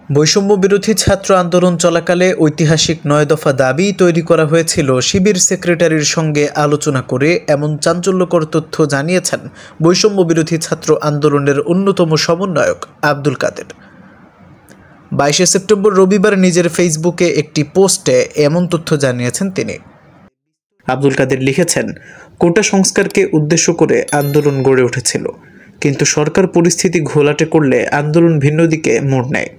বৈষম্য বিরোধী ছাত্র আন্দোলন চলাকালে ঐতিহাসিক ৯ দফা দাবি তৈরি করা হয়েছিল শিবির সেক্রেটারির সঙ্গে আলোচনা করে, এমন চাঞ্চল্যকর তথ্য জানিয়েছেন বৈষম্য বিরোধী ছাত্র আন্দোলনের অন্যতম সমন্বয়ক আব্দুল কাদের। ২২শে সেপ্টেম্বর রবিবার নিজের ফেসবুকে একটি পোস্টে এমন তথ্য জানিয়েছেন তিনি। আব্দুল কাদের লিখেছেন, কোটা সংস্কারকে উদ্দেশ্য করে আন্দোলন গড়ে উঠেছিল, কিন্তু সরকার পরিস্থিতি ঘোলাটে করলে আন্দোলন ভিন্ন দিকে মোড় নেয়।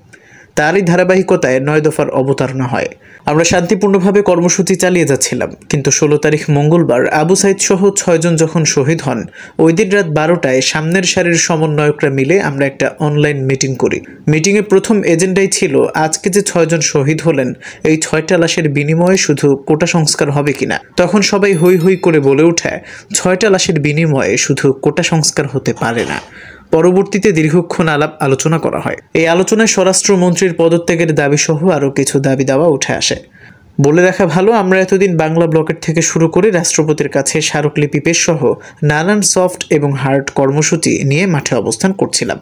তারই ধারাবাহিকতায় ৯ দফার অবতারণা হয়। আমরা শান্তিপূর্ণভাবে কর্মসূচি চালিয়ে যাচ্ছিলাম, কিন্তু ১৬ তারিখ মঙ্গলবার আবু সাইদ সহ ৬ জন যখন শহীদ হন, ওই দিন রাত ১২টায় সামনের সারির সমন্বয়করা মিলে আমরা একটা অনলাইন মিটিং করি। মিটিংয়ে প্রথম এজেন্ডাই ছিল আজকে যে ৬ জন শহীদ হলেন, এই ৬টা লাশের বিনিময়ে শুধু কোটা সংস্কার হবে কিনা। তখন সবাই হৈ হৈ করে বলে ওঠে, ৬টা লাশের বিনিময়ে শুধু কোটা সংস্কার হতে পারে না। পরবর্তীতে দীর্ঘক্ষণ আলোচনা করা হয়। এই আলোচনায় স্বরাষ্ট্রমন্ত্রীর পদত্যাগের দাবি সহ আরও কিছু দাবি দাওয়া উঠে আসে। বলে রাখা ভালো, আমরা এতদিন বাংলা ব্লকেট থেকে শুরু করে রাষ্ট্রপতির কাছে স্মারকলিপি পেশ সহ নানান সফট এবং হার্ড কর্মসূচি নিয়ে মাঠে অবস্থান করছিলাম,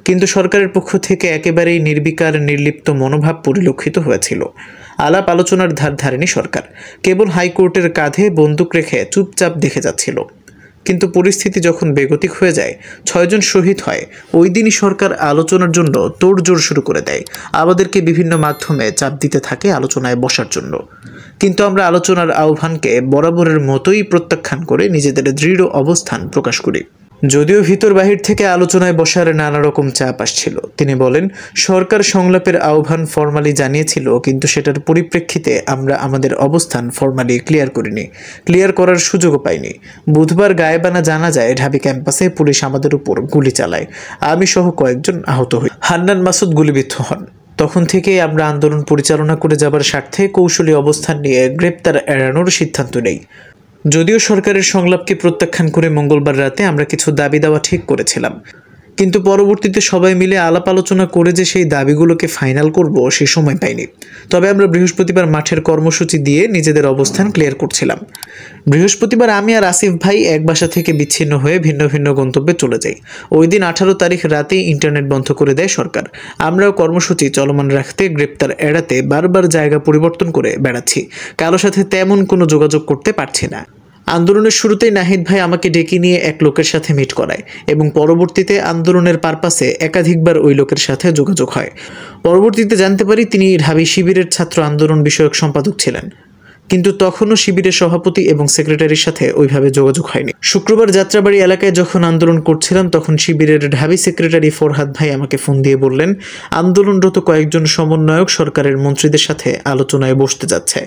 কিন্তু সরকারের পক্ষ থেকে একেবারেই নির্বিকার নির্লিপ্ত মনোভাব পরিলক্ষিত হয়েছিল। আলাপ আলোচনার ধার ধারেনি সরকার, কেবল হাইকোর্টের কাঁধে বন্দুক রেখে চুপচাপ দেখে যাচ্ছিল। কিন্তু পরিস্থিতি যখন বেগতিক হয়ে যায়, ৬ জন শহীদ হয়, ওই দিনই সরকার আলোচনার জন্য তোড়জোড় শুরু করে দেয়। আমাদেরকে বিভিন্ন মাধ্যমে চাপ দিতে থাকে আলোচনায় বসার জন্য, কিন্তু আমরা আলোচনার আহ্বানকে বরাবরের মতোই প্রত্যাখ্যান করে নিজেদের দৃঢ় অবস্থান প্রকাশ করি। যদিও ভিতর বাহির থেকে আলোচনায় বসার নানা রকম চাপ আসছিল। তিনি বলেন, সরকার সংলাপের আহ্বান ফরমালি জানিয়েছিল, কিন্তু সেটার পরিপ্রেক্ষিতে আমরা আমাদের অবস্থান ফরমালি ক্লিয়ার করিনি, ক্লিয়ার করার সুযোগও পাইনি। বুধবার গায়েবানা জানা যায় ঢাবি ক্যাম্পাসে পুলিশ আমাদের উপর গুলি চালায়, আমি সহ কয়েকজন আহত হই। হান্নান মাসুদ গুলিবিদ্ধ হন। তখন থেকেই আমরা আন্দোলন পরিচালনা করে যাবার স্বার্থে কৌশলী অবস্থান নিয়ে গ্রেপ্তার এড়ানোর সিদ্ধান্ত নেই। যদিও সরকারের সংলাপকে প্রত্যাখ্যান করে মঙ্গলবার রাতে আমরা কিছু দাবি দেওয়া ঠিক করেছিলাম, কিন্তু পরবর্তীতে সবাই মিলে আলাপ আলোচনা করে যে সেই দাবিগুলোকে ফাইনাল করব, সে সময় পাইনি। তবে আমরা বৃহস্পতিবার মাঠের কর্মসূচি দিয়ে নিজেদের অবস্থান ক্লিয়ার করছিলাম। বৃহস্পতিবার আমি আর আসিফ ভাই এক বাসা থেকে বিচ্ছিন্ন হয়ে ভিন্ন ভিন্ন গন্তব্যে চলে যাই। ওই দিন ১৮ তারিখ রাতেই ইন্টারনেট বন্ধ করে দেয় সরকার। আমরাও কর্মসূচি চলমান রাখতে, গ্রেপ্তার এড়াতে বারবার জায়গা পরিবর্তন করে বেড়াচ্ছি। কারো সাথে তেমন কোনো যোগাযোগ করতে পারছি না। আন্দোলনের শুরুতেই নাহিদ ভাই আমাকে ডেকে নিয়ে এক লোকের সাথে মিট করায় এবং পরবর্তীতে আন্দোলনের পারপাসে একাধিকবার ওই লোকের সাথে যোগাযোগ হয়। পরবর্তীতে জানতে পারি তিনি ঢাবি শিবিরের ছাত্র আন্দোলন বিষয়ক সম্পাদক ছিলেন, কিন্তু তখনও শিবিরের সভাপতি এবং সেক্রেটারির সাথে ওইভাবে যোগাযোগ হয়নি। শুক্রবার যাত্রাবাড়ি এলাকায় যখন আন্দোলন করছিলাম, তখন শিবিরের ঢাবি সেক্রেটারি ফরহাদ ভাই আমাকে ফোন দিয়ে বললেন, আন্দোলনরত কয়েকজন সমন্বয়ক সরকারের মন্ত্রীদের সাথে আলোচনায় বসতে যাচ্ছে।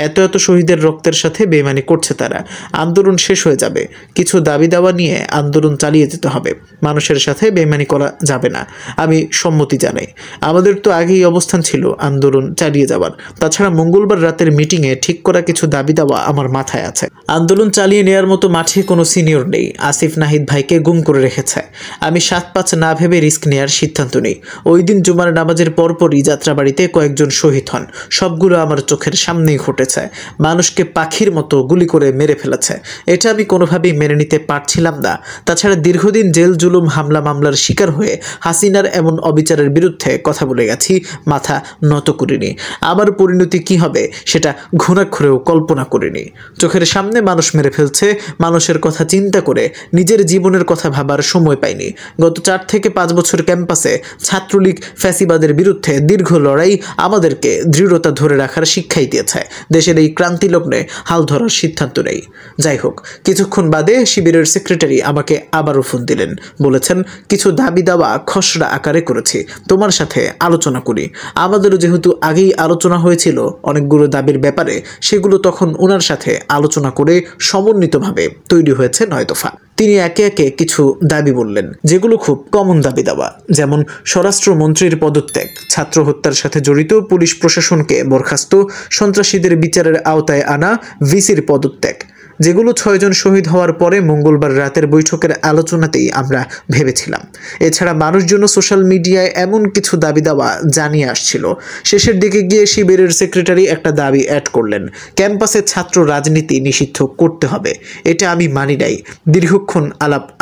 এত শহীদের রক্তের সাথে বেইমানি করছে তারা। আন্দোলন শেষ হয়ে যাবে, কিছু দাবি দাওয়া নিয়ে আন্দোলন চালিয়ে যেতে হবে, মানুষের সাথে বেইমানি করা যাবে না। আমি সম্মতি জানাই। আমাদের তো আগেই অবস্থান ছিল আন্দোলন চালিয়ে যাবার। তাছাড়া মঙ্গলবার রাতের মিটিংয়ে ঠিক করা কিছু দাবি দেওয়া আমার মাথায় আছে। আন্দোলন চালিয়ে নেওয়ার মতো মাঠে কোনো সিনিয়র নেই। আসিফ নাহিদ ভাইকে গুম করে রেখেছে। আমি ৭-৫ না ভেবে রিস্ক নেওয়ার সিদ্ধান্ত নেই। ওই দিন জুমার নামাজের পরপরই যাত্রাবাড়িতে কয়েকজন শহীদ হন। সবগুলো আমার চোখের সামনেই ঘটেছে। মানুষকে পাখির মতো গুলি করে মেরে ফেলেছে। এটা আমি কোনোভাবেই মেনে নিতে পারছিলাম না। তাছাড়া দীর্ঘদিন জেল জুলুম হামলা মামলার শিকার হয়ে হাসিনার এমন অবিচারের বিরুদ্ধে কথা বলে গেছি, মাথা নত করিনি। আমার পরিণতি কি হবে সেটা ঘুণাক্ষরেও কল্পনা করিনি। চোখের সামনে মানুষ মেরে ফেলছে, মানুষের কথা চিন্তা করে নিজের জীবনের কথা ভাবার সময় পাইনি। গত ৪ থেকে ৫ বছর ক্যাম্পাসে ছাত্রলীগ ফ্যাসিবাদের বিরুদ্ধে দীর্ঘ লড়াই আমাদেরকে দৃঢ়তা ধরে রাখার শিক্ষাই দিয়েছে। দেশের এই ক্রান্তি লগ্নে হাল ধরার সিদ্ধান্ত নেই। যাই হোক, কিছুক্ষণ বাদে শিবিরের সেক্রেটারি আমাকে আবারও ফোন দিলেন। বলেছেন, কিছু দাবি দাওয়া খসড়া আকারে করেছি, তোমার সাথে আলোচনা করি। আমাদেরও যেহেতু আগেই আলোচনা হয়েছিল অনেকগুলো দাবির ব্যাপারে, সেগুলো তখন ওনার সাথে আলোচনা করে সমন্বিতভাবে তৈরি হয়েছে ৯ দফা। তিনি একে একে কিছু দাবি বললেন, যেগুলো খুব কমন দাবি দেওয়া, যেমন স্বরাষ্ট্রমন্ত্রীর পদত্যাগ, ছাত্র হত্যার সাথে জড়িত পুলিশ প্রশাসনকে বরখাস্ত, সন্ত্রাসীদের বিচারের আওতায় আনা, ভিসির পদত্যাগ, যেগুলো 6 জন শহীদ হওয়ার পরে মঙ্গলবার রাতের বৈঠকের আলোচনাতেই আমরা ভেবেছিলাম। এছাড়া মানুষজন সোশ্যাল মিডিয়ায় এমন কিছু দাবি দাওয়া জানিয়ে আসছিল। শেষের দিকে গিয়ে শিবিরের সেক্রেটারি একটা দাবি অ্যাড করলেন, ক্যাম্পাসে ছাত্র রাজনীতি নিষিদ্ধ করতে হবে। এটা আমি মানি নাই। দীর্ঘক্ষণ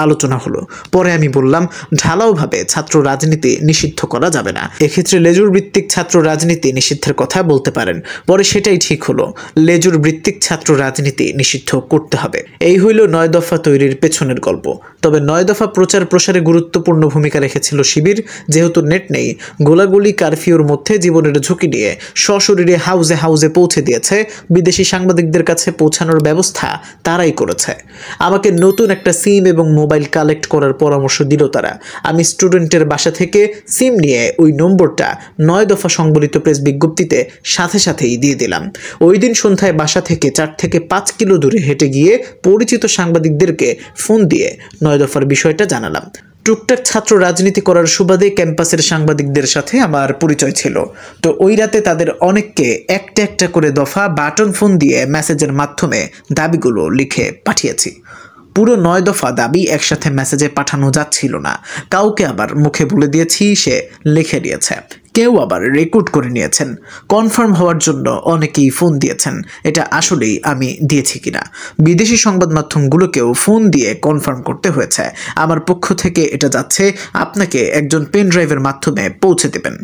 আলোচনা হলো। পরে আমি বললাম, ঢালাওভাবে ছাত্র রাজনীতি নিষিদ্ধ করা যাবে না, এক্ষেত্রে লেজুর ভিত্তিক ছাত্র রাজনীতি নিষিদ্ধের কথা বলতে পারেন। পরে সেটাই ঠিক হলো, লেজুর ভিত্তিক ছাত্র রাজনীতি নিষিদ্ধ করতে হবে। এই হইল 9 দফা তৈরির পেছনের গল্প। তবে 9 দফা প্রচার প্রসারে গুরুত্বপূর্ণ ভূমিকা রেখেছিল শিবির। যেহেতু নেট নেই, গোলাগুলি কারফিউর মধ্যে জীবনের ঝুঁকি নিয়ে সশরীরে হাউজে হাউজে পৌঁছে দিয়েছে। বিদেশি সাংবাদিকদের কাছে পৌঁছানোর ব্যবস্থা তারাই করেছে। আমাকে নতুন একটা সিম এবং মোবাইল কালেক্ট করার পরামর্শ দিল তারা। আমি স্টুডেন্টের বাসা থেকে সিম নিয়ে ওই নম্বরটা 9 দফা সংবলিত প্রেস বিজ্ঞপ্তিতে সাথে সাথেই দিয়ে দিলাম। ওই দিন সন্ধ্যায় বাসা থেকে 4 থেকে 5 কিলো দূরে হেঁটে গিয়ে পরিচিত সাংবাদিকদেরকে ফোন দিয়ে 9 দফার বিষয়টা জানালাম। টুকটাক ছাত্র রাজনীতি করার সুবাদে ক্যাম্পাসের সাংবাদিকদের সাথে আমার পরিচয় ছিল। তো ওই রাতে তাদের অনেককে একটা একটা করে দফা বাটন ফোন দিয়ে মেসেজের মাধ্যমে দাবিগুলো লিখে পাঠিয়েছি। পুরো 9 দফা দাবি একসাথে মেসেজে পাঠানো যাচ্ছিল না। কাউকে আবার মুখে বলে দিয়েছি, সে লিখে দিয়েছে। কেউ আবার রেকর্ড করে নিয়েছেন। কনফার্ম হওয়ার জন্য অনেকেই ফোন দিয়েছেন, এটা আসলেই আমি দিয়েছি কিনা। বিদেশি সংবাদ মাধ্যমগুলোকেও ফোন দিয়ে কনফার্ম করতে হয়েছে। আমার পক্ষ থেকে এটা যাচ্ছে, আপনাকে একজন পেন ড্রাইভের মাধ্যমে পৌঁছে দেবেন।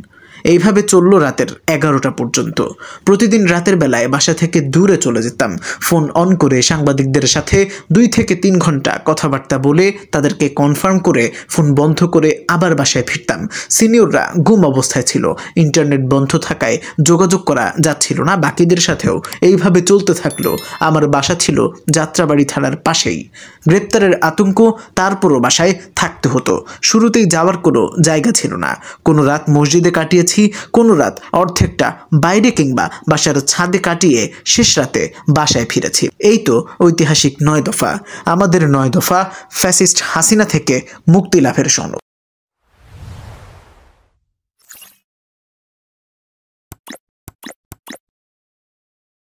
এইভাবে চলল রাতের 11টা পর্যন্ত। প্রতিদিন রাতের বেলায় বাসা থেকে দূরে চলে যেতাম। ফোন অন করে সাংবাদিকদের সাথে 2 থেকে 3 ঘন্টা কথাবার্তা বলে তাদেরকে কনফার্ম করে ফোন বন্ধ করে আবার বাসায় ফিরতাম। সিনিয়ররা ঘুম অবস্থায় ছিল, ইন্টারনেট বন্ধ থাকায় যোগাযোগ করা যাচ্ছিল না বাকিদের সাথেও। এইভাবে চলতে থাকলো। আমার বাসা ছিল যাত্রাবাড়ি থানার পাশেই। গ্রেপ্তারের আতঙ্ক, তারপরও বাসায় থাকতে হতো। শুরুতেই যাওয়ার কোনো জায়গা ছিল না। কোনো রাত মসজিদে কাটিয়েছি, কোনো রাত অর্ধেকটা বাইরে কিংবা বাসার ছাদে কাটিয়ে শেষ রাতে বাসায় ফিরেছি। এই তো ঐতিহাসিক 9 দফা। আমাদের 9 দফা ফ্যাসিস্ট হাসিনা থেকে মুক্তি লাভের সনদ।